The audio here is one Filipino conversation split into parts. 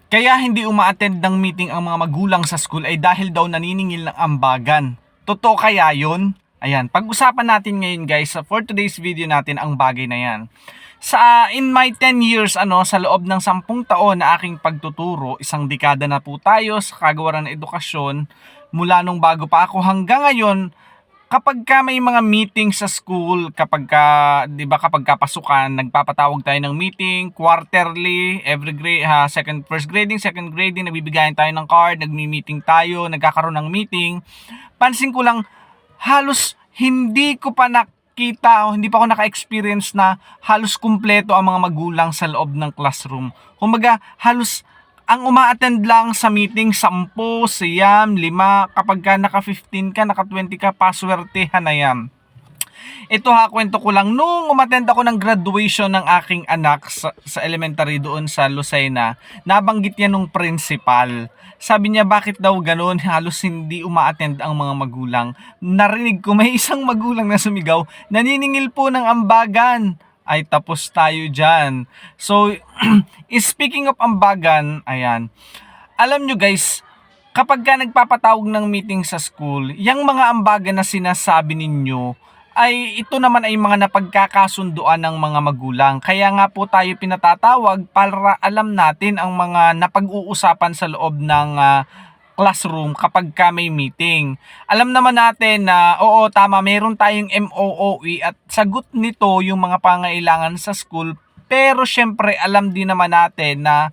Kaya hindi uma-attend ng meeting ang mga magulang sa school ay dahil daw naniningil ng ambagan. Totoo kaya yun? Ayan, pag-usapan natin ngayon guys, for today's video natin ang bagay na yan. In my 10 years sa loob ng 10 taon na aking pagtuturo, isang dekada na po tayo sa kagawaran ng edukasyon, mula nung bago pa ako hanggang ngayon, kapag ka may mga meeting sa school, kapag ka, 'di ba, kapag ka pasukan, nagpapatawag tayo ng meeting quarterly, every grade, first grading, second grading, nagbibigayan tayo ng card, nagmi-meeting tayo, nagkakaroon ng meeting. Pansin ko lang, halos hindi ko pa nakita o hindi pa ako naka-experience na halos kumpleto ang mga magulang sa loob ng classroom. Kumbaga, halos ang uma-attend lang sa meeting 10, siyam, 5, kapag ka naka 15 ka, naka 20 ka, paswertehan na yan. Ito kwento ko lang, nung umattend ako ng graduation ng aking anak sa elementary doon sa Lucena, nabanggit niya nung principal. Sabi niya bakit daw ganoon, halos hindi uma-attend ang mga magulang. Narinig ko may isang magulang na sumigaw, naniningil po ng ambagan. Ay tapos tayo dyan. So, speaking of ambagan, ayan, alam nyo guys, kapag ka nagpapatawag ng meeting sa school, yung mga ambagan na sinasabi ninyo, ay ito naman ay mga napagkakasunduan ng mga magulang. Kaya nga po tayo pinatatawag para alam natin ang mga napag-uusapan sa loob ng classroom kapag ka may meeting. Alam naman natin na oo, tama, meron tayong MOOE at sagot nito yung mga pangailangan sa school, pero syempre alam din naman natin na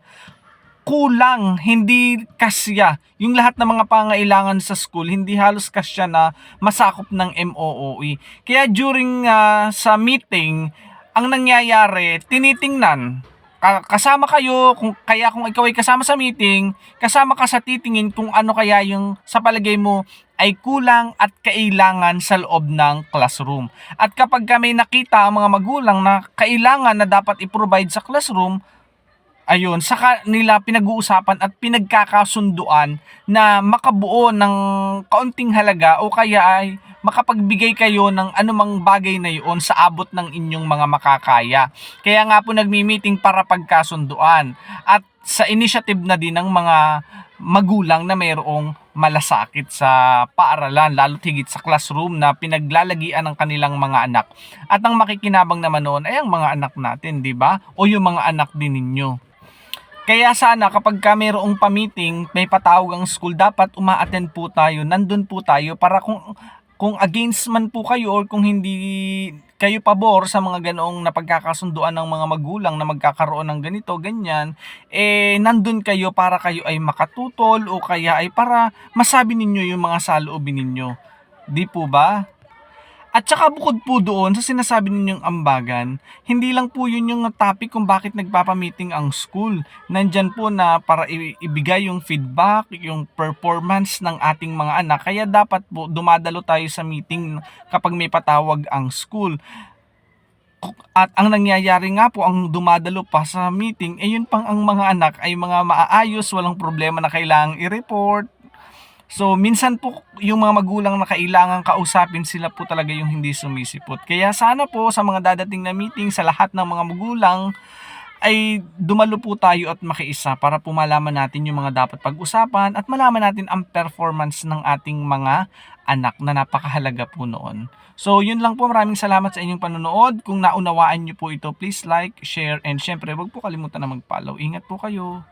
kulang, hindi kasya. Yung lahat ng mga pangailangan sa school, hindi halos kasya na masakop ng MOOE. Kaya during sa meeting, ang nangyayari, tinitingnan. Kasama kayo, kung ikaw ay kasama sa meeting, kasama ka sa titingin kung ano kaya yung sa palagay mo ay kulang at kailangan sa loob ng classroom. At kapag may nakita ang mga magulang na kailangan na dapat i-provide sa classroom, ayun, saka nila pinag-uusapan at pinagkakasunduan na makabuo ng kaunting halaga o kaya ay makapagbigay kayo ng anumang bagay na yun sa abot ng inyong mga makakaya. Kaya nga po nagmi-meeting para pagkasunduan at sa initiative na din ng mga magulang na mayroong malasakit sa paaralan, lalo't higit sa classroom na pinaglalagian ng kanilang mga anak. At ang makikinabang naman noon ay ang mga anak natin, di ba? O yung mga anak din ninyo. Kaya sana kapag ka mayroong pa-meeting, may patawag ang school, dapat uma-attend po tayo, nandun po tayo para kung against man po kayo or kung hindi kayo pabor sa mga ganoong napagkakasunduan ng mga magulang na magkakaroon ng ganito, ganyan, nandun kayo para kayo ay makatutol o kaya ay para masabi ninyo yung mga saloobin ninyo. Di po ba? At saka bukod po doon sa sinasabi ninyong ambagan, hindi lang po yun yung topic kung bakit nagpapamiting ang school. Nandyan po na para ibigay yung feedback, yung performance ng ating mga anak. Kaya dapat po dumadalo tayo sa meeting kapag may patawag ang school. At ang nangyayari nga po, ang dumadalo pa sa meeting, yun pang ang mga anak ay mga maaayos, walang problema na kailangang i-report. So, minsan po, yung mga magulang na kailangan kausapin, sila po talaga yung hindi sumisipot. Kaya sana po, sa mga dadating na meeting, sa lahat ng mga magulang, ay dumalo po tayo at makiisa para po malaman natin yung mga dapat pag-usapan at malaman natin ang performance ng ating mga anak na napakahalaga po noon. So, yun lang po. Maraming salamat sa inyong panonood. Kung naunawaan nyo po ito, please like, share, and syempre, huwag po kalimutan na mag-follow. Ingat po kayo.